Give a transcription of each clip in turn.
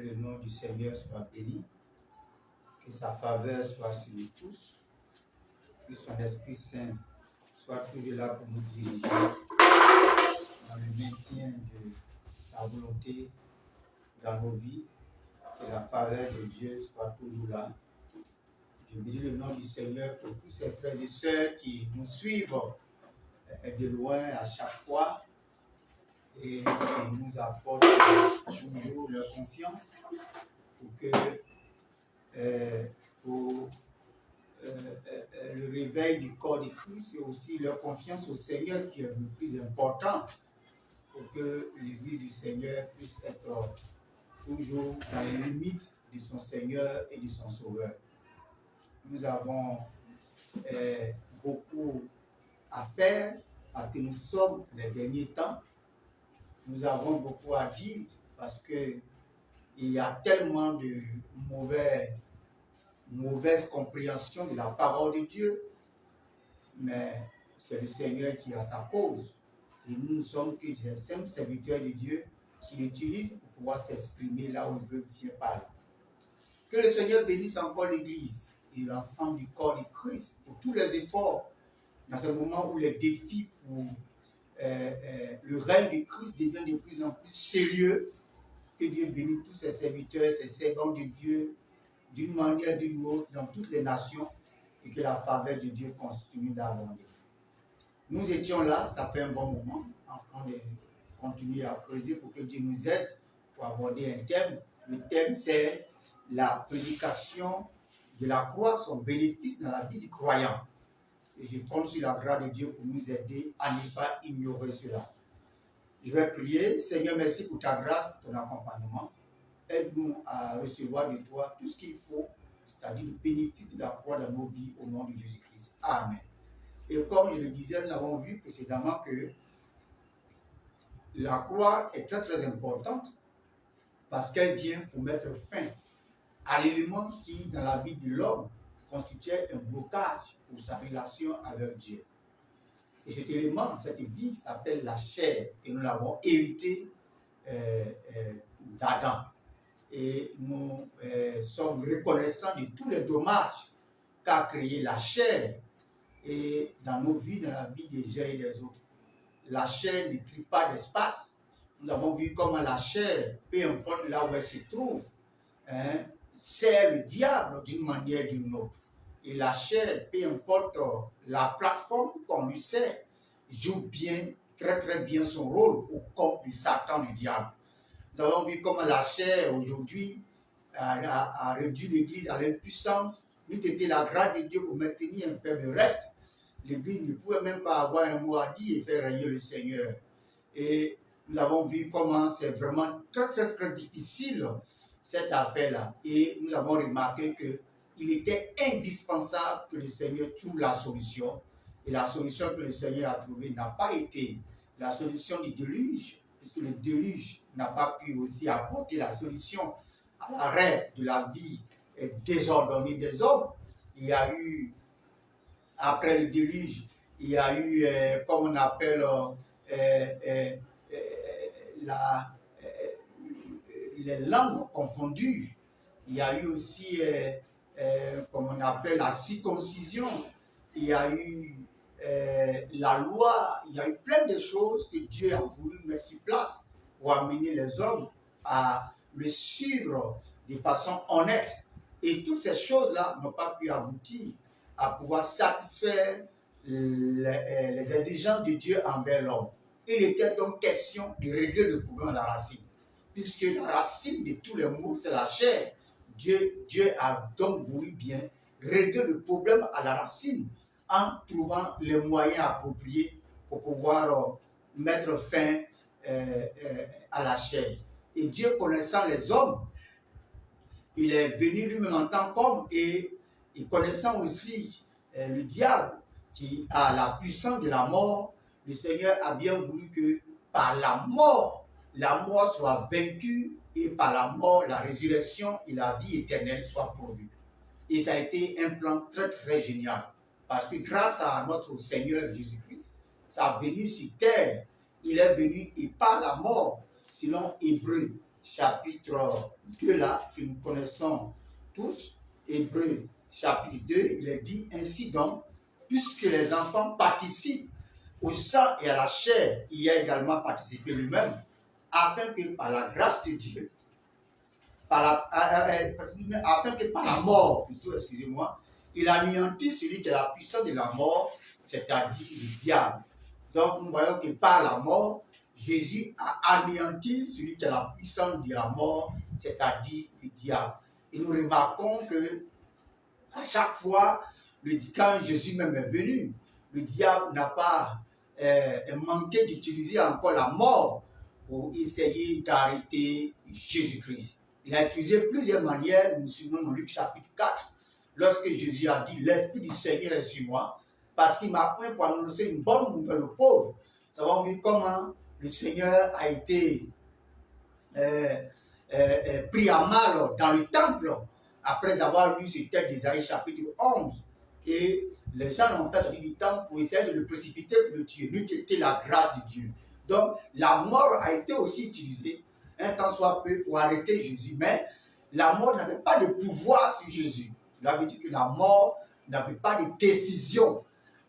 le nom du Seigneur soit béni, que sa faveur soit sur nous tous, que son Esprit Saint soit toujours là pour nous diriger dans le maintien de sa volonté dans nos vies, que la faveur de Dieu soit toujours là. Je bénis le nom du Seigneur pour tous ces frères et sœurs qui nous suivent de loin à chaque fois et qui nous apportent toujours leur confiance pour que le réveil du corps de Christ et aussi leur confiance au Seigneur qui est le plus important pour que l'Église du Seigneur puisse être toujours dans les limites de son Seigneur et de son Sauveur. Nous avons beaucoup à faire parce que nous sommes les derniers temps. Nous avons beaucoup à dire parce qu'il y a tellement de mauvaise compréhension de la parole de Dieu, mais c'est le Seigneur qui a sa cause. Et nous ne sommes que des simples serviteurs de Dieu qui l'utilisent pour pouvoir s'exprimer là où il veut bien parler. Que le Seigneur bénisse encore l'Église et l'ensemble du corps de Christ pour tous les efforts dans ce moment où les défis pour le règne de Christ devient de plus en plus sérieux. Que Dieu bénisse tous ses serviteurs, ses servants de Dieu, d'une manière ou d'une autre, dans toutes les nations, et que la faveur de Dieu continue d'abonder. Nous étions là, ça fait un bon moment, en train de continuer à creuser pour que Dieu nous aide pour aborder un thème. Le thème, c'est la prédication de la croix, son bénéfice dans la vie du croyant. Et je compte sur la grâce de Dieu pour nous aider à ne pas ignorer cela. Je vais prier. Seigneur, merci pour ta grâce, pour ton accompagnement. Aide-nous à recevoir de toi tout ce qu'il faut, c'est-à-dire le bénéfice de la croix dans nos vies au nom de Jésus-Christ. Amen. Et comme je le disais, nous avons vu précédemment que la croix est très très importante parce qu'elle vient pour mettre fin à l'élément qui, dans la vie de l'homme, constituait un blocage pour sa relation avec Dieu. Et cet élément, cette vie s'appelle la chair et nous l'avons hérité d'Adam. Et nous sommes reconnaissants de tous les dommages qu'a créé la chair et dans nos vies, dans la vie des uns et des autres. La chair ne trie pas d'espace. Nous avons vu comment la chair, peu importe là où elle se trouve, sert le diable d'une manière ou d'une autre. Et la chair, peu importe la plateforme qu'on lui sert, joue bien, très très bien son rôle au corps de Satan, du diable. Nous avons vu comment la chair aujourd'hui a réduit l'Église à l'impuissance. N'eût été la grâce de Dieu pour maintenir un faible reste, l'Église ne pouvait même pas avoir un mot à dire et faire régner le Seigneur. Et nous avons vu comment c'est vraiment très très très difficile cette affaire-là. Et nous avons remarqué qu'il était indispensable que le Seigneur trouve la solution. Et la solution que le Seigneur a trouvée n'a pas été la solution du déluge, puisque le déluge n'a pas pu aussi apporter la solution à l'arrêt de la vie désordonnée des hommes. Il y a eu, après le déluge, il y a eu, comme on appelle, les langues confondues. Il y a eu aussi, comme on appelle, la circoncision. Il y a eu la loi. Il y a eu plein de choses que Dieu a voulu mettre sur place pour amener les hommes à le suivre de façon honnête. Et toutes ces choses-là n'ont pas pu aboutir à pouvoir satisfaire les exigences de Dieu envers l'homme. Il était donc question de régler le problème à la racine. Puisque la racine de tous les maux, c'est la chair. Dieu a donc voulu bien régler le problème à la racine en trouvant les moyens appropriés pour pouvoir mettre fin à la chair. Et Dieu, connaissant les hommes, il est venu lui-même en tant qu'homme et connaissant aussi le diable qui a la puissance de la mort, le Seigneur a bien voulu que par la mort soit vaincue et par la mort, la résurrection et la vie éternelle soient pourvues. Et ça a été un plan très très génial parce que grâce à notre Seigneur Jésus-Christ, sa venue sur terre, il est venu et par la mort, selon Hébreux chapitre 2 là, que nous connaissons tous, Hébreux chapitre 2, il est dit ainsi donc, puisque les enfants participent au sang et à la chair, il y a également participé lui-même, afin que par la grâce de Dieu, afin que par la mort, plutôt, excusez-moi, il anéantisse celui qui a la puissance de la mort, c'est-à-dire le diable. Donc, nous voyons que par la mort, Jésus a anéanti celui qui a la puissance de la mort, c'est-à-dire le diable. Et nous remarquons que à chaque fois, quand Jésus même est venu, le diable n'a pas manqué d'utiliser encore la mort pour essayer d'arrêter Jésus-Christ. Il a utilisé plusieurs manières. Nous suivons dans Luc chapitre 4, lorsque Jésus a dit « L'Esprit du Seigneur est sur moi, parce qu'il m'a pris pour annoncer une bonne nouvelle aux pauvres. » Nous avons vu comment le Seigneur a été pris à mal dans le temple, après avoir lu ce texte d'Isaïe chapitre 11. Et les gens l'ont fait sortir du temple pour essayer de le précipiter pour le tuer. Lui qui était la grâce de Dieu. Donc, la mort a été aussi utilisée, un temps soit peu, pour arrêter Jésus. Mais la mort n'avait pas de pouvoir sur Jésus. Il avait dit que la mort n'avait pas de décision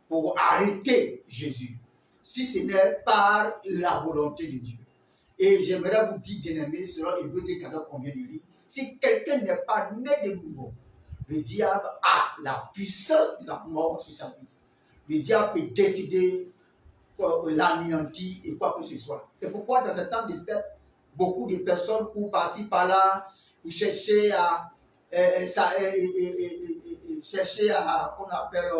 pour arrêter Jésus, si ce n'est par la volonté de Dieu. Et j'aimerais vous dire, bien-aimés, selon Hébreux 14 qu'on vient de lire, si quelqu'un n'est pas né de nouveau, le diable a la puissance de la mort sur sa vie. Le diable peut décider l'anéantir et quoi que ce soit. C'est pourquoi dans ce temps de fête, beaucoup de personnes courent par-ci, par-là, pour chercher qu'on appelle,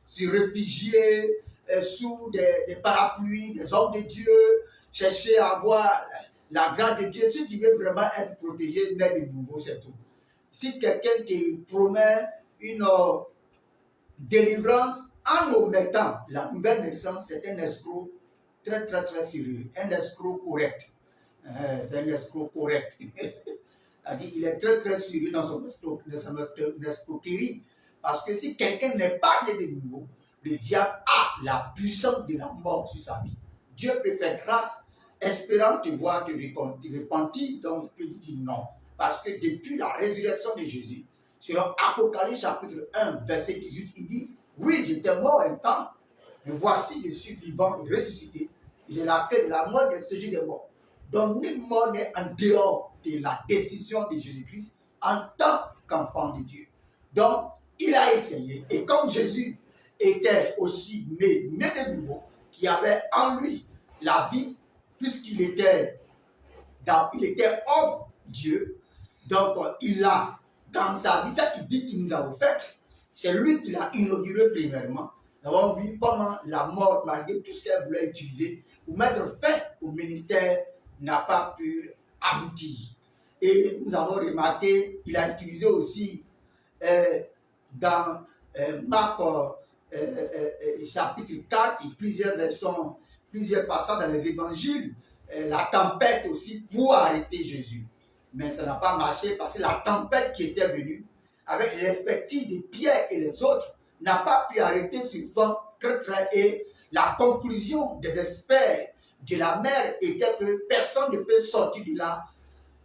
se réfugier sous des parapluies, des hommes de Dieu, chercher à avoir la grâce de Dieu. Si tu veux vraiment être protégé, naît de nouveau, c'est tout. Si quelqu'un te promet une délivrance en omettant la nouvelle naissance, c'est un escroc très, très, très sérieux, un escroc correct. C'est un escroc correct. Il est très, très sérieux dans son escroquerie. Parce que si quelqu'un n'est pas né de nouveau, le diable a la puissance de la mort sur sa vie. Dieu peut faire grâce, espérant te voir te repentir, donc il peut dire non. Parce que depuis la résurrection de Jésus, selon Apocalypse chapitre 1, verset 18, il dit, oui, j'étais mort un temps, mais voici, je suis vivant et ressuscité. J'ai la paix de la mort et du séjour des morts. Donc, nulle mort n'est en dehors de la décision de Jésus-Christ en tant qu'enfant de Dieu. Donc, il a essayé. Et comme Jésus était aussi né de nouveau, qui avait en lui la vie, puisqu'il était homme Dieu, donc il a dans sa vie, cette vie qu'il nous a offerte, c'est lui qui l'a inauguré premièrement. Nous avons vu comment la mort, malgré tout ce qu'elle voulait utiliser pour mettre fin au ministère, n'a pas pu aboutir. Et nous avons remarqué qu'il a utilisé aussi dans Marc chapitre 4 et plusieurs versions, plusieurs passages dans les évangiles, la tempête aussi pour arrêter Jésus. Mais ça n'a pas marché parce que la tempête qui était venue, avec l'expertise de Pierre et les autres, n'a pas pu arrêter ce vent très. Et la conclusion des experts de la mer était que personne ne peut sortir de là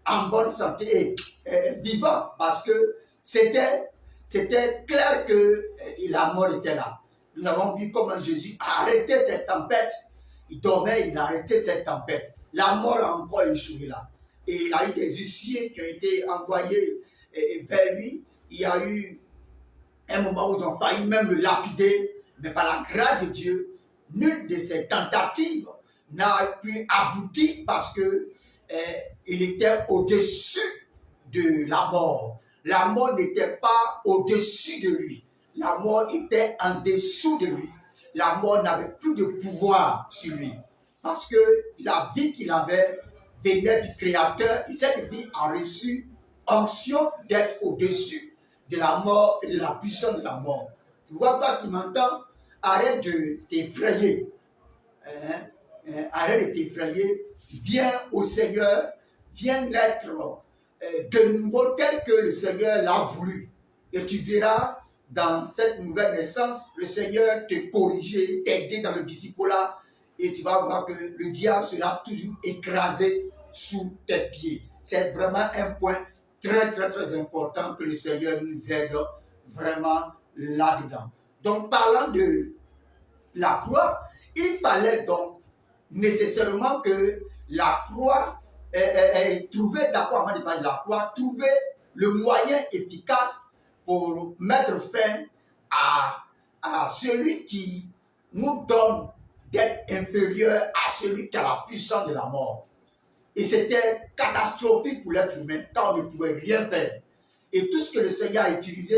en bonne santé et vivant, parce que c'était clair que la mort était là. Nous avons vu comment Jésus a arrêté cette tempête. Il dormait, il a arrêté cette tempête. La mort a encore échoué là. Et il y a eu des huissiers qui ont été envoyés vers lui. Il y a eu un moment où ils ont failli même le lapider. Mais par la grâce de Dieu, nulle de ces tentatives n'a pu aboutir parce que il était au-dessus de la mort. La mort n'était pas au-dessus de lui. La mort était en dessous de lui. La mort n'avait plus de pouvoir sur lui. Parce que la vie qu'il avait venait du Créateur et cette vie a reçu onction d'être au-dessus de la mort et de la puissance de la mort. Tu vois, toi qui m'entends, arrête de t'effrayer. Arrête de t'effrayer. Viens au Seigneur. Viens naître de nouveau tel que le Seigneur l'a voulu. Et tu verras dans cette nouvelle naissance, le Seigneur te corriger, t'aider dans le disciple-là. Et tu vas voir que le diable sera toujours écrasé sous tes pieds. c'est vraiment un point très important que le Seigneur nous aide vraiment là-dedans. Donc, parlant de la croix, il fallait donc nécessairement que la croix trouver, d'abord avant de parler de la croix, trouver le moyen efficace pour mettre fin à celui qui nous donne d'être inférieur à celui qui a la puissance de la mort. Et c'était catastrophique pour l'être humain car on ne pouvait rien faire. Et tout ce que le Seigneur a utilisé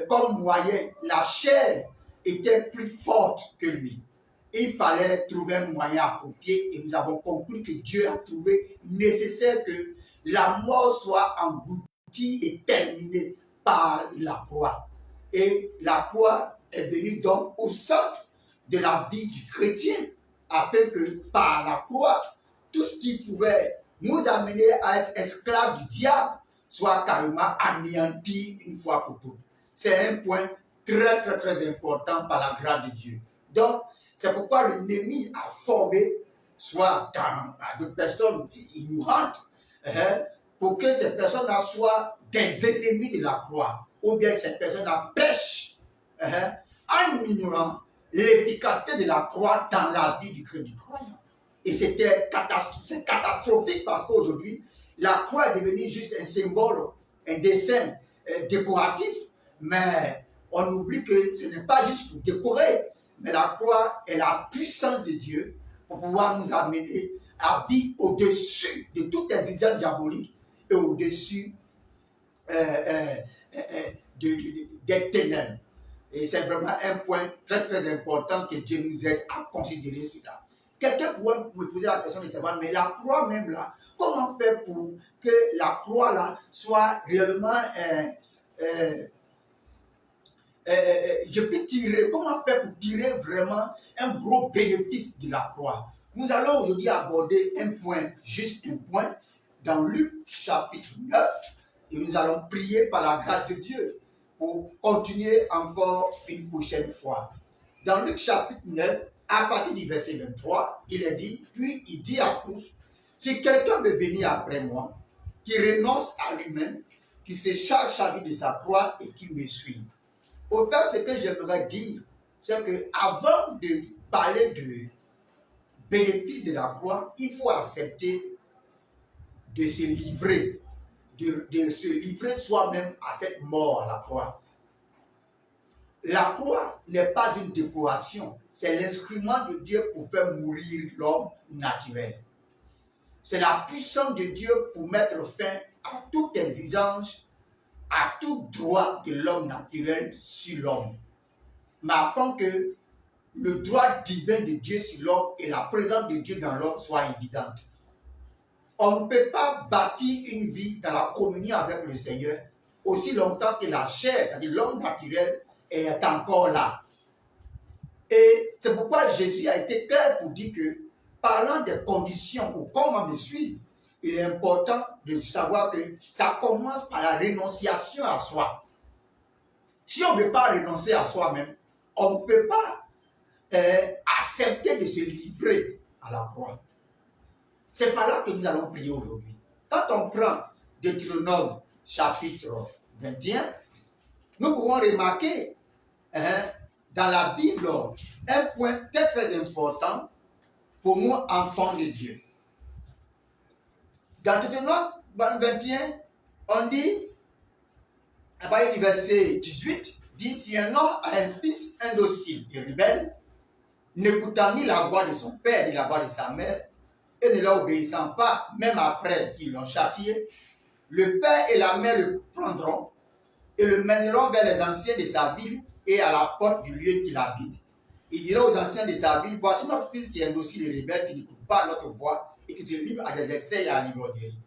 comme moyen, la chair était plus forte que lui. Il fallait trouver un moyen approprié et nous avons conclu que Dieu a trouvé nécessaire que la mort soit engloutie et terminée par la croix. Et la croix est venue donc au centre de la vie du chrétien afin que par la croix, tout ce qui pouvait nous amener à être esclaves du diable soit carrément anéanti une fois pour toutes. C'est un point très important par la grâce de Dieu. Donc, c'est pourquoi l'ennemi a formé, soit dans des personnes ignorantes, pour que ces personnes-là soient des ennemis de la croix, ou bien que ces personnes-là prêchent en ignorant l'efficacité de la croix dans la vie du croyant. Et c'est catastrophique parce qu'aujourd'hui, la croix est devenue juste un symbole, un dessin décoratif, mais on oublie que ce n'est pas juste pour décorer, mais la croix est la puissance de Dieu pour pouvoir nous amener à vivre au-dessus de toute exigence diabolique et au-dessus des ténèbres. Et c'est vraiment un point très important que Dieu nous aide à considérer cela. Quelqu'un pourrait me poser la question de savoir, mais la croix même là, comment faire pour que la croix là soit réellement je peux tirer, comment faire pour tirer vraiment un gros bénéfice de la croix? Nous allons aujourd'hui aborder un point, juste un point, dans Luc chapitre 9, et nous allons prier par la grâce de Dieu pour continuer encore une prochaine fois. Dans Luc chapitre 9, à partir du verset 23, il est dit, puis il dit à tous, si quelqu'un veut venir après moi, qui renonce à lui-même, qui se charge de sa croix et qui me suit. Au fait, ce que j'aimerais dire, c'est qu'avant de parler de bénéfice de la croix, il faut accepter de se livrer, de se livrer soi-même à cette mort à la croix. La croix n'est pas une décoration, c'est l'instrument de Dieu pour faire mourir l'homme naturel. C'est la puissance de Dieu pour mettre fin à toute exigence, à tout droit de l'homme naturel sur l'homme. Mais afin que le droit divin de Dieu sur l'homme et la présence de Dieu dans l'homme soient évidentes. On ne peut pas bâtir une vie dans la communion avec le Seigneur aussi longtemps que la chair, c'est-à-dire l'homme naturel, est encore là. Et c'est pourquoi Jésus a été clair pour dire que, parlant des conditions ou comment me suivre, il est important de savoir que ça commence par la renonciation à soi. Si on ne veut pas renoncer à soi-même, on ne peut pas accepter de se livrer à la croix. C'est par là que nous allons prier aujourd'hui. Quand on prend Deutéronome chapitre 21, nous pouvons remarquer dans la Bible un point très important pour nous, enfants de Dieu. Dans Deutéronome 21, on dit, à partir du verset 18, dit, si un homme a un fils indocile et rebelle, n'écoutant ni la voix de son père ni la voix de sa mère, et ne leur obéissant pas, même après qu'ils l'ont châtié, le père et la mère le prendront et le mèneront vers les anciens de sa ville et à la porte du lieu qu'il habite. Il dira aux anciens de sa ville, voici notre fils qui est indocile et rebelle, qui n'écoute pas notre voix et qui se livre à des excès et à l'ivrognerie.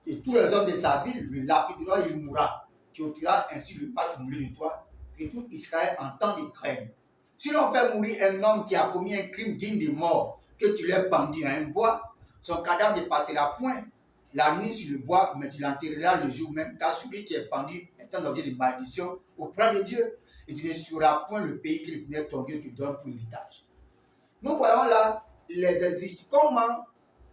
Et tous les hommes de sa ville le lapideront, il mourra. Tu ôteras ainsi le mal au milieu de toi, que tout Israël entend et craigne. Si l'on fait mourir un homme qui a commis un crime digne de mort, que tu l'aies pendu à un bois, son cadavre ne passera point la nuit sur le bois, mais tu l'enterreras le jour même, car celui qui est pendu est un objet de malédiction auprès de Dieu, et tu ne sauras point le pays que l'Éternel ton Dieu te donne pour héritage. Nous voyons là comment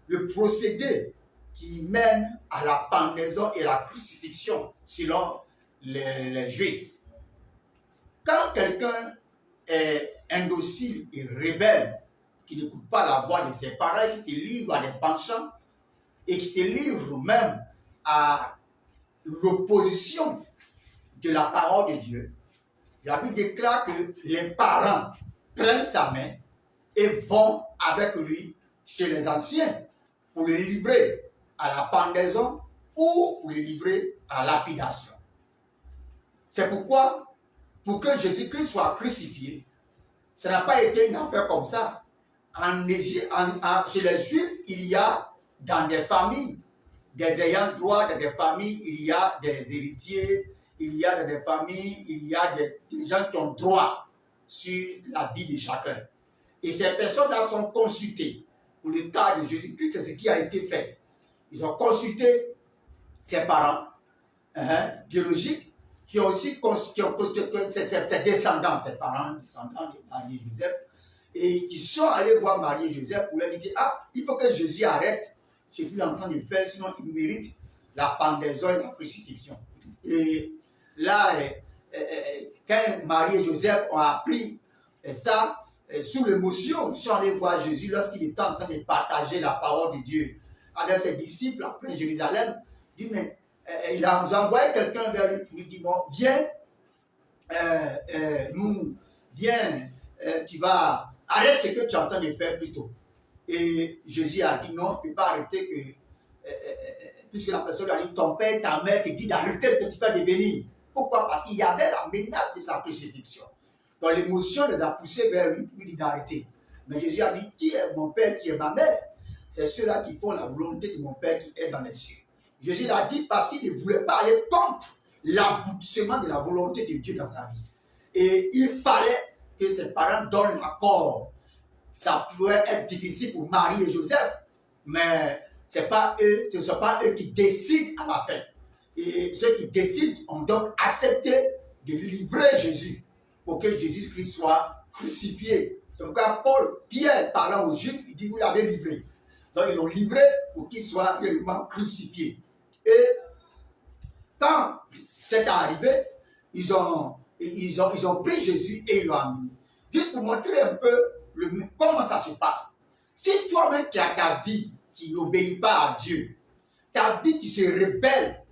le procédé qui mène à la pendaison et la crucifixion selon les Juifs. Quand quelqu'un est indocile et rebelle, qui n'écoute pas la voix de ses parents, qui se livre à des penchants et qui se livre même à l'opposition de la parole de Dieu, la Bible déclare que les parents prennent sa main et vont avec lui chez les anciens pour le livrer à la pendaison ou pour le livrer à la lapidation. C'est pourquoi, pour que Jésus-Christ soit crucifié, ça n'a pas été une affaire comme ça. Chez les Juifs, il y a dans des familles des ayants droit, dans des familles, il y a des héritiers, il y a dans des familles, il y a des gens qui ont droit sur la vie de chacun. Et ces personnes-là sont consultées. Pour le cas de Jésus-Christ, c'est ce qui a été fait. Ils ont consulté ses parents biologiques, qui ont aussi ses descendants, ses parents, descendants de Marie et Joseph, et qui sont allés voir Marie et Joseph pour leur dire, ah, il faut que Jésus arrête ce qu'il est en train de faire, sinon il mérite la pendaison et la crucifixion. Et là, quand Marie et Joseph ont appris ça, sous l'émotion, ils sont allés voir Jésus lorsqu'il était en train de partager la parole de Dieu avec ses disciples après Jérusalem. Il dit, mais il a envoyé quelqu'un vers lui pour lui dire, bon, viens, viens, tu vas, arrête ce que tu es en train de faire plutôt. Et Jésus a dit, non, tu ne peux pas arrêter que, puisque la personne lui a dit, ton père, ta mère te dit d'arrêter ce que tu vas devenir. Pourquoi? Parce qu'il y avait la menace de sa crucifixion. Donc l'émotion les a poussés vers lui pour lui dire d'arrêter. Mais Jésus a dit, qui est mon père, qui est ma mère? C'est ceux-là qui font la volonté de mon père qui est dans les cieux. Jésus l'a dit parce qu'il ne voulait pas aller contre l'aboutissement de la volonté de Dieu dans sa vie. Et il fallait que ses parents donnent l'accord. Ça pouvait être difficile pour Marie et Joseph, mais ce ne sont pas eux qui décident à la fin. Et ceux qui décident ont donc accepté de livrer Jésus pour que Jésus-Christ soit crucifié. C'est pourquoi Pierre parlant aux Juifs, il dit, vous l'avez livré. Donc ils l'ont livré pour qu'il soit réellement crucifié. Et quand c'est arrivé, ils ont pris Jésus et ils l'ont amené. Juste pour montrer un peu comment ça se passe. Si toi-même qui as ta vie qui n'obéit pas à Dieu, ta vie qui se rebelle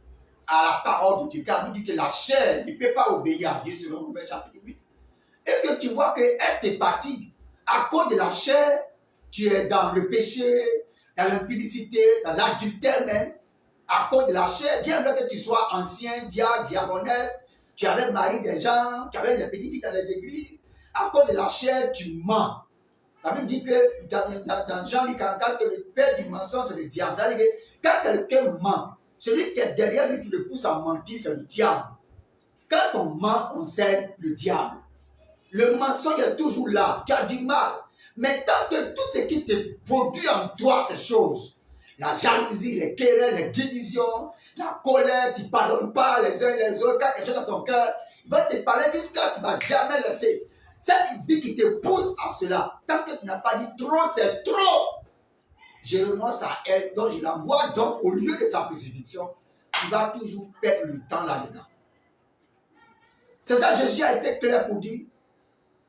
à la parole de Dieu, car il dit que la chair ne peut pas obéir à Dieu selon Romains chapitre 8, et que tu vois qu'elle te fatigue à cause de la chair, tu es dans le péché, dans l'impudicité, dans l'adultère même, à cause de la chair, bien que tu sois ancien, diacre, diaconesse, tu avais marié des gens, tu avais les petites filles dans les églises, à cause de la chair, tu mens. La Bible dit que dans Jean 44, que le père du mensonge, c'est le diable. C'est-à-dire que quand quelqu'un ment, celui qui est derrière lui qui le pousse à mentir, c'est le diable. Quand on ment, on sert le diable. Le mensonge est toujours là, tu as du mal. Mais tant que tout ce qui te produit en toi, ces choses, la jalousie, les querelles, les divisions, la colère, tu ne pardonnes pas les uns les autres, quand quelque chose dans ton cœur, il va te parler jusqu'à tu ne vas jamais laisser. C'est une vie qui te pousse à cela. Tant que tu n'as pas dit trop, c'est trop. Je renonce à elle, donc je l'envoie donc au lieu de sa crucifixion. Tu vas toujours perdre le temps là-dedans. C'est ça, Jésus a été clair pour dire,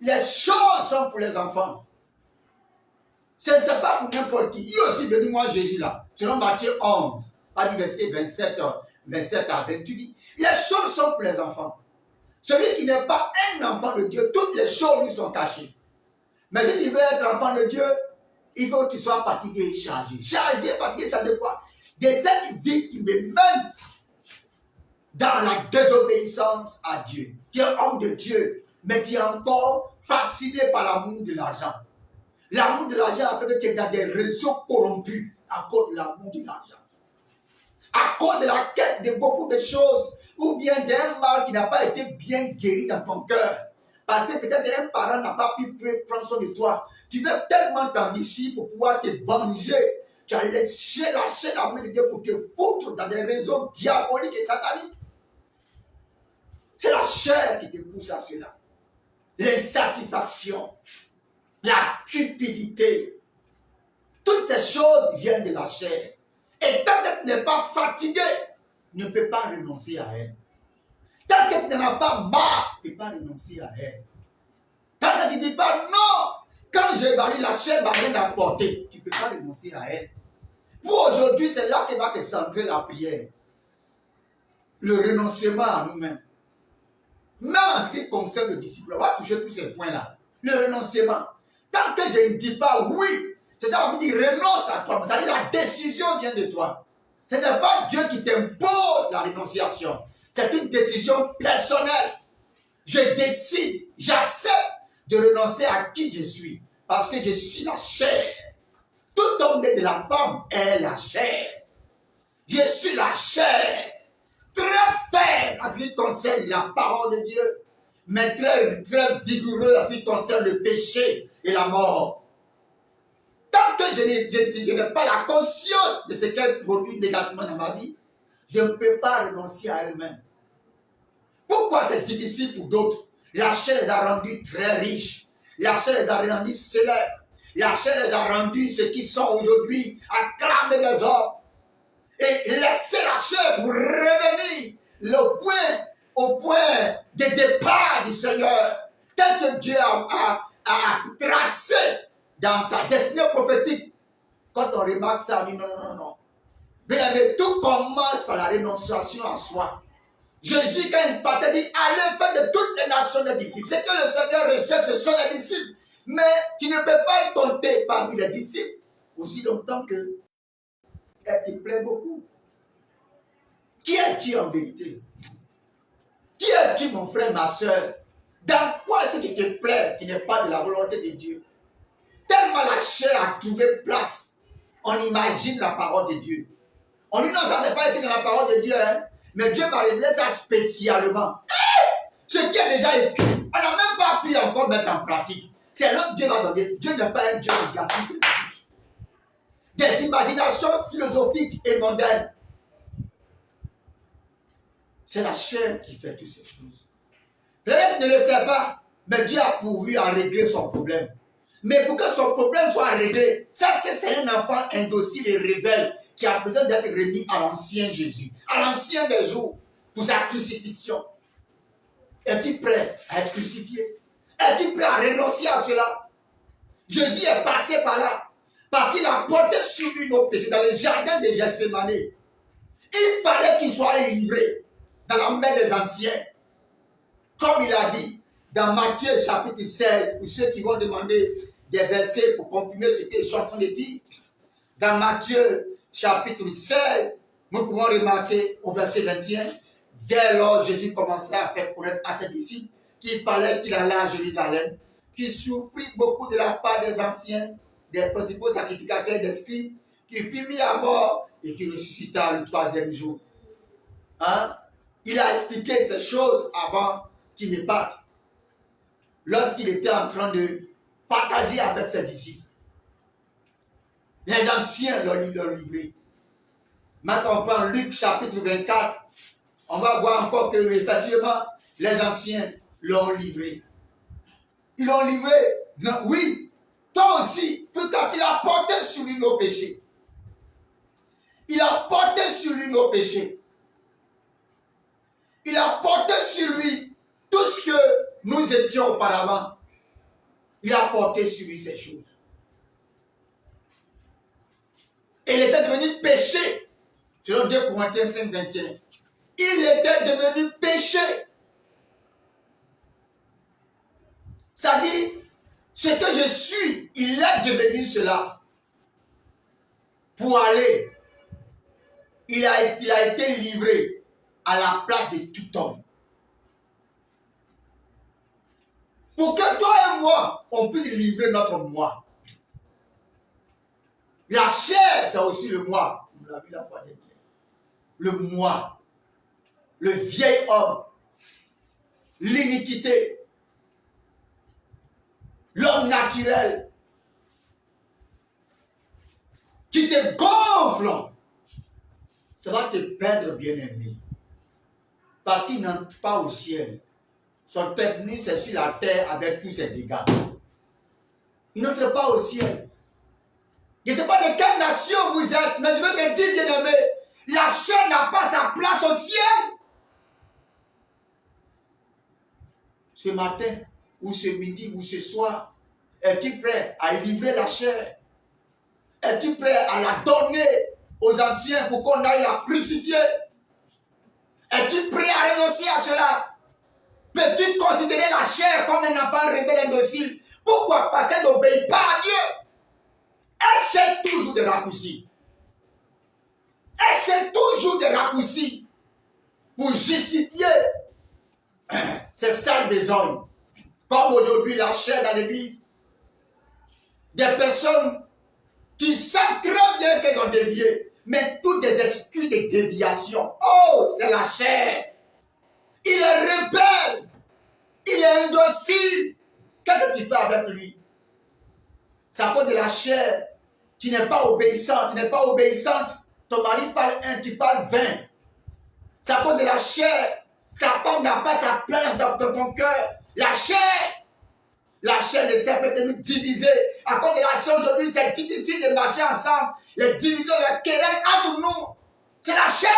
les choses sont pour les enfants. Ce n'est pas pour n'importe qui. Il est aussi venu moi Jésus là. Selon Matthieu 11, pas du verset 27 à 28, les choses sont pour les enfants. Celui qui n'est pas un enfant de Dieu, toutes les choses lui sont cachées. Mais si tu veux être enfant de Dieu, il faut que tu sois fatigué et chargé. Chargé, fatigué, chargé quoi? De cette vie qui me mène dans la désobéissance à Dieu. Tu es homme de Dieu, mais tu es encore fasciné par l'amour de l'argent. L'amour de l'argent a fait que tu es dans des réseaux corrompus à cause de l'amour de l'argent. À cause de la quête de beaucoup de choses, ou bien d'un mal qui n'a pas été bien guéri dans ton cœur. Parce que peut-être un parent n'a pas pu prendre soin de toi. Tu veux tellement t'enrichir pour pouvoir te venger. Tu as lâché l'amour de Dieu pour te foutre dans des réseaux diaboliques et sataniques. C'est la chair qui te pousse à cela. L'insatisfaction, la cupidité. Toutes ces choses viennent de la chair. Et tant que tu n'es pas fatigué, tu ne peux pas renoncer à elle. Tant que tu n'en as pas marre, tu ne peux pas renoncer à elle. Tant que tu ne dis pas non, quand j'évalue la chair m'a rien apporté, tu ne peux pas renoncer à elle. Pour aujourd'hui, c'est là que va se centrer la prière. Le renoncement à nous-mêmes. Même en ce qui concerne le disciple, on va toucher tous ces points-là. Le renoncement. Tant que je ne dis pas oui, c'est ça qu'on dit renonce à toi. C'est-à-dire la décision vient de toi. Ce n'est pas Dieu qui t'impose la renonciation. C'est une décision personnelle. Je décide, j'accepte de renoncer à qui je suis. Parce que je suis la chair. Tout homme né de la femme est la chair. Je suis la chair. Très faible en ce qui concerne la parole de Dieu, mais très vigoureux en ce qui concerne le péché et la mort. Tant que je n'ai pas la conscience de ce qu'elle produit négativement dans ma vie, je ne peux pas renoncer à elle-même. Pourquoi c'est difficile pour d'autres? La chair les a rendus très riches. La chair les a rendus célèbres. La chair les a rendus ceux qui sont aujourd'hui acclamés des hommes. Et laisser la chair pour revenir au point de départ du Seigneur, tel que Dieu a tracé dans sa destinée prophétique. Quand on remarque ça, on dit non. Mais tout commence par la renonciation à soi. Jésus, quand il partait, dit allez faire de toutes les nations des disciples. C'est que le Seigneur recherche, ce sont les disciples. Mais tu ne peux pas être compté parmi les disciples aussi longtemps que elle te plaît beaucoup. Qui es-tu en vérité? Qui es-tu, mon frère, ma soeur? Dans quoi est-ce que tu te plais qui n'est pas de la volonté de Dieu? Tellement la chair a trouvé place, on imagine la parole de Dieu. On dit non, ça c'est pas écrit dans la parole de Dieu, hein? Mais Dieu m'a révélé ça spécialement. Ce qui est déjà écrit, on n'a même pas pu encore mettre en pratique. C'est là que Dieu va donner. Dieu n'est pas un Dieu de gaspille, c'est juste des imaginations philosophiques et mondaines. C'est la chair qui fait toutes ces choses. Peut-être ne le sait pas, mais Dieu a pourvu à régler son problème. Mais pour que son problème soit réglé, sache que c'est un enfant indocile et rebelle qui a besoin d'être remis à l'ancien Jésus, à l'ancien des jours, pour sa crucifixion. Es-tu prêt à être crucifié? Es-tu prêt à renoncer à cela? Jésus est passé par là, parce qu'il a porté sur lui nos péchés dans le jardin de Gethsémane. Il fallait qu'il soit livré dans la main des anciens. Comme il a dit dans Matthieu chapitre 16, pour ceux qui vont demander des versets pour confirmer ce que je suis en train de dire. Dans Matthieu chapitre 16, nous pouvons remarquer au verset 21, dès lors Jésus commençait à faire connaître à ses disciples qu'il fallait qu'il allât à Jérusalem, qu'il souffrit beaucoup de la part des anciens, des principaux sacrificateurs des scribes, qu'il fut mis à mort et qu'il ressuscita le troisième jour. Hein? Il a expliqué ces choses avant qu'il ne parte, lorsqu'il était en train de partager avec ses disciples. Les anciens l'ont livré. Maintenant, on prend Luc chapitre 24, on va voir encore que effectivement, les anciens l'ont livré. Ils l'ont livré, non, oui, toi aussi, parce qu'il a porté sur lui nos péchés. Il a porté sur lui nos péchés. Il a porté sur lui tout ce que nous étions auparavant. Il a porté sur lui ces choses. Et il était devenu péché. Selon 2 Corinthiens 5, 21. Il était devenu péché. Ça dit, ce que je suis, il est devenu cela. Pour aller, il a été livré à la place de tout homme. Pour que toi et moi, on puisse livrer notre moi. La chair, c'est aussi le moi. On l'a vu la fois dernière. Le moi. Le vieil homme. L'iniquité. L'homme naturel. Qui te gonfle. Ça va te perdre, bien-aimé. Parce qu'il n'entre pas au ciel. Son technique, c'est sur la terre avec tous ses dégâts. Il n'entre pas au ciel. Je ne sais pas de quelle nation vous êtes, mais je veux te dire, bien-aimé, la chair n'a pas sa place au ciel. Ce matin, ou ce midi, ou ce soir, es-tu prêt à livrer la chair? Es-tu prêt à la donner aux anciens pour qu'on aille la crucifier? Es-tu prêt à renoncer à cela? Peux-tu considérer la chair comme un enfant rebelle indocile? Pourquoi? Parce qu'elle n'obéit pas à Dieu. Elle cherche toujours des raccourcis. Elle cherche toujours des raccourcis pour justifier ses sales besognes. Comme aujourd'hui la chair dans l'église. Des personnes qui savent très bien qu'elles ont dévié, mais toutes des excuses de déviation. Oh, c'est la chair. Il est rebelle. Il est indocile. Qu'est-ce que tu fais avec lui? C'est à cause de la chair. Tu n'es pas obéissante. Tu n'es pas obéissante. Ton mari parle 1, tu parles 20. C'est à cause de la chair. Ta femme n'a pas sa place dans ton cœur. La chair. La chair ne sert pas de nous diviser. À cause de la chair aujourd'hui, c'est difficile de marcher ensemble. Les divisions, les querelles entre nous. C'est la chair.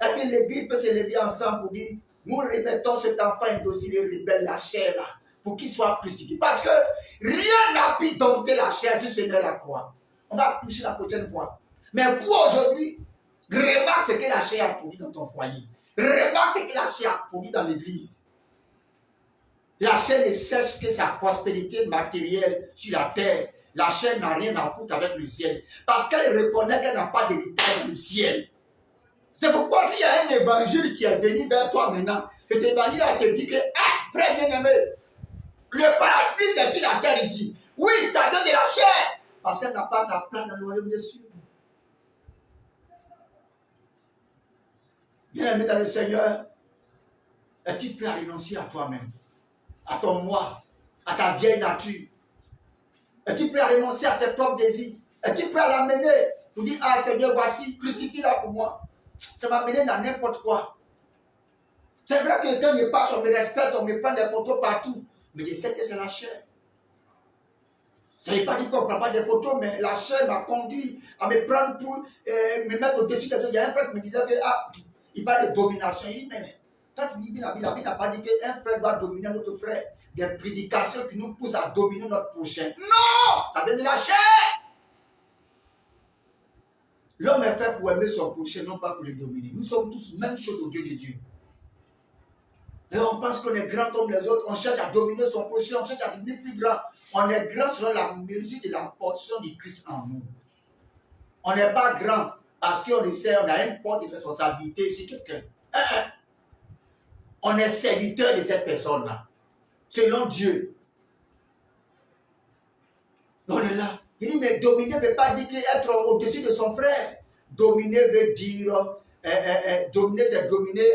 Est-ce que l'église peut se lever ensemble pour dire, nous remettons cet enfant indocile et rebelle, la chair là, pour qu'il soit crucifié. Parce que rien n'a pu dompter la chair si ce n'est la croix. On va toucher la prochaine fois. Mais pour aujourd'hui, remarque ce que la chair a produit dans ton foyer. Remarque ce que la chair a produit dans l'église. La chair ne cherche que sa prospérité matérielle sur la terre. La chair n'a rien à foutre avec le ciel. Parce qu'elle reconnaît qu'elle n'a pas d'héritage dans le ciel. C'est pourquoi s'il y a un évangile qui est venu vers toi maintenant, cet évangile a te dit que, ah, frère bien-aimé, le paradis c'est sur la terre ici. Oui, ça donne de la chair. Parce qu'elle n'a pas sa place dans le royaume des cieux. Bien-aimé dans le Seigneur, es-tu prêt à renoncer à toi-même? À ton moi, à ta vieille nature? Es-tu prêt à renoncer à tes propres désirs? Es-tu prêt à l'amener pour dire, ah Seigneur, voici, crucifie-la pour moi? Ça va mener dans n'importe quoi. C'est vrai que quand je passe, on me respecte, on me prend des photos partout. Mais je sais que c'est la chair. Ça ne veut pas dire qu'on ne prend pas des photos, mais la chair m'a conduit à me prendre pour me mettre au-dessus des autres. Il y a un frère qui me disait que, ah, il parle de domination. Il dit, mais quand tu lis la Bible n'a pas dit qu'un frère doit dominer notre frère. Des prédications qui nous poussent à dominer notre prochain. Non! Ça vient de la chair! L'homme est fait pour aimer son prochain, non pas pour le dominer. Nous sommes tous même chose au Dieu de Dieu. Et on pense qu'on est grand comme les autres. On cherche à dominer son prochain, on cherche à devenir plus grand. On est grand selon la mesure de la portion du Christ en nous. On n'est pas grand parce qu'on essaie, on a un poids de responsabilité sur quelqu'un. On est serviteur de cette personne-là. Selon Dieu. On est là. Il dit, mais dominer ne veut pas dire être au-dessus de son frère. Dominer veut dire, dominer c'est dominer,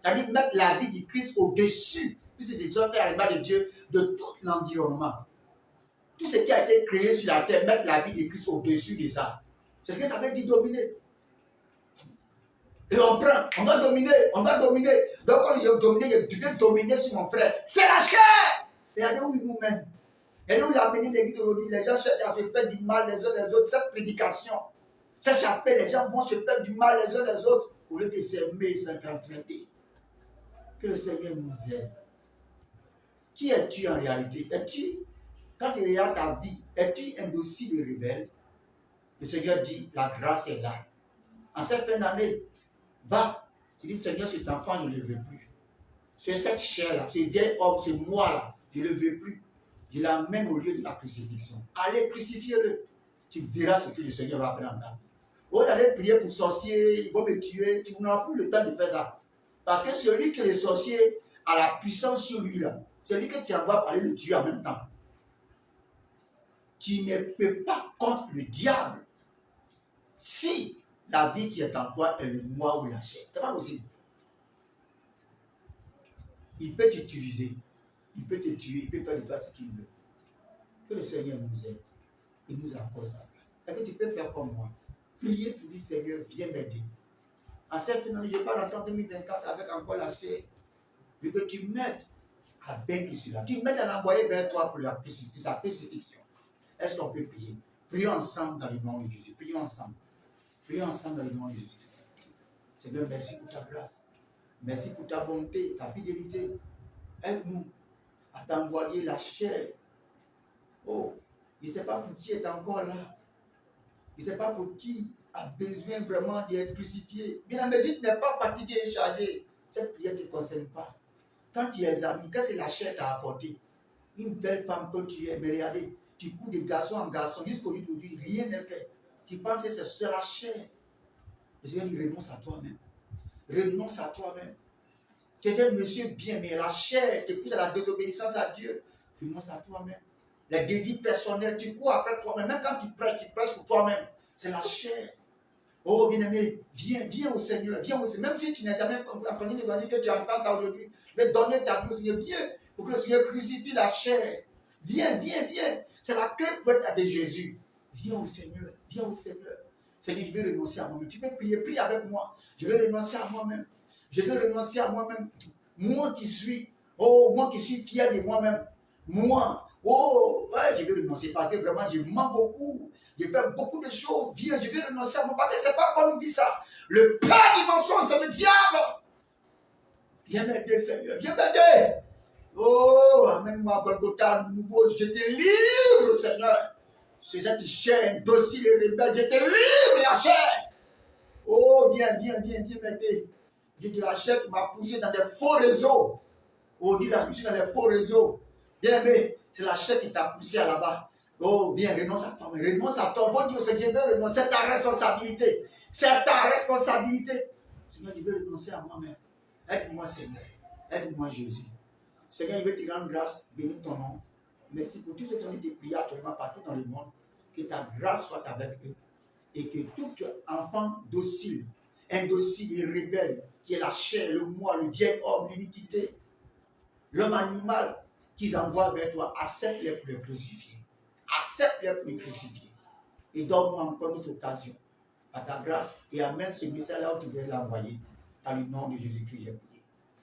c'est-à-dire mettre la vie du Christ au-dessus, puisque c'est son frère à l'égard de Dieu, de tout l'environnement. Tout ce qui a été créé sur la terre, mettre la vie du Christ au-dessus de ça. C'est ce que ça veut dire dominer. Et on prend, on va dominer, on va dominer. Donc quand il a dominé, il a dominer sur mon frère. C'est la chair. Et regardez où il nous mène. Et où il a mené l'église aujourd'hui, les gens cherchent à se faire du mal les uns les autres. Cette prédication cherche à faire, les gens vont se faire du mal les uns les autres au lieu de s'aimer et s'entraider. Que le Seigneur nous aide. Qui es-tu en réalité? Es-tu, quand tu regardes ta vie, es-tu indocile et rebelle? Le Seigneur dit, la grâce est là. En cette fin d'année, va, tu dis, Seigneur, cet enfant, je ne le veux plus. C'est cette chair-là, ce vieil homme, ce moi-là, je ne le veux plus. Je l'amène au lieu de la crucifixion. Allez, crucifiez-le. Tu verras ce que le Seigneur va faire dans ta vie. Au lieu d'aller prier pour sorcier, ils vont me tuer, tu n'auras plus le temps de faire ça. Parce que celui que le sorcier a la puissance sur lui, là, celui que tu envoies parler le Dieu en même temps. Tu ne peux pas contre le diable si la vie qui est en toi est le moi ou la chair. Ce n'est pas possible. Il peut t'utiliser, il peut te tuer, il peut faire de toi ce qu'il veut. Que le Seigneur nous aide. Il nous accorde sa place. Est-ce que tu peux faire comme moi? Prier pour dire, Seigneur, viens m'aider. En cette année, je pars en 2024 avec encore la chair. Je veux que tu m'aides à vaincre cela. Tu m'aides à l'envoyer vers toi pour sa crucifixion. Est-ce qu'on peut prier? Prions ensemble dans le nom de Jésus. Prions ensemble. Prions ensemble dans le nom de Jésus. Seigneur, merci pour ta grâce. Merci pour ta bonté, ta fidélité. Aide-nous à t'envoyer la chair. Oh, je ne sais pas pour qui est encore là. Je ne sais pas pour qui a besoin vraiment d'être crucifié. Bien, mais si tu n'es pas fatigué et chargé, cette prière ne te concerne pas. Quand tu examines, qu'est-ce que la chair t'a apporté? Une belle femme que tu es, mais regardez, tu cours de garçon en garçon, jusqu'au jour d'aujourd'hui, rien n'est fait. Tu penses que c'est la chair. Le Seigneur dit, renonce à toi-même. Renonce à toi-même. Tu es un monsieur bien, mais la chair te pousse à la désobéissance à Dieu. Renonce à toi-même. Les désirs personnels, tu cours après toi-même. Même quand tu prêches pour toi-même. C'est la chair. Oh, bien-aimé, viens au Seigneur, viens au Seigneur. Même si tu n'as jamais compris l'évangile, que tu entends ça aujourd'hui, je vais donner ta vie au Seigneur. Viens pour que le Seigneur crucifie la chair. Viens. C'est la clé pour être de Jésus. Viens au Seigneur, Seigneur, je vais renoncer à moi-même. Tu peux prier, prie avec moi. Je vais renoncer à moi-même. Moi qui suis fier de moi-même. Je vais renoncer parce que vraiment, je mens beaucoup. Je fais beaucoup de choses. Viens, je vais renoncer à moi. Parce que ce n'est pas comme dit ça. Le père du mensonge, c'est le diable. Viens m'aider, Seigneur. Viens m'aider. Oh, amène-moi à Golgotha nouveau. Je te livre, Seigneur. C'est cette chaîne docile et rebelle. Je te livre la chair. Oh, viens m'aider. J'ai de la chair qui m'a poussé dans des faux réseaux. Oh, dit la poussé dans des faux réseaux. Bien aimé, c'est la chair qui t'a poussé à là-bas. Oh, viens, renonce à toi. Renonce à toi. Bon Dieu, Seigneur, je veux renoncer. C'est ta responsabilité. C'est ta responsabilité. Seigneur, je veux renoncer à moi-même. Aide-moi, Seigneur. Aide-moi, Jésus. Seigneur, je veux te rendre grâce. Bénis ton nom. Merci pour tous ceux qui ont été priés actuellement partout dans le monde. Que ta grâce soit avec eux. Et que tout enfant docile, indocile et rebelle, qui est la chair, le moi, le vieil homme, l'iniquité, l'homme animal qu'ils envoient vers toi, accepte-les pour les crucifier. Accepte-les pour les crucifier. Et donne-moi encore une autre occasion à ta grâce et amène ce message-là où tu veux l'envoyer. Dans le nom de Jésus-Christ, j'ai prié.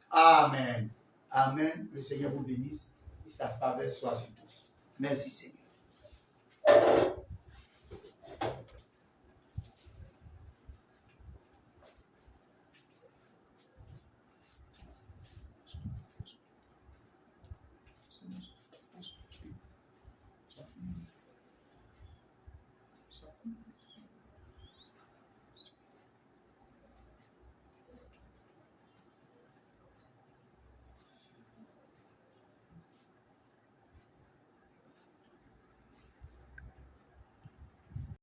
Amen. Amen. Le Seigneur vous bénisse et sa faveur soit sur tous. Merci Seigneur.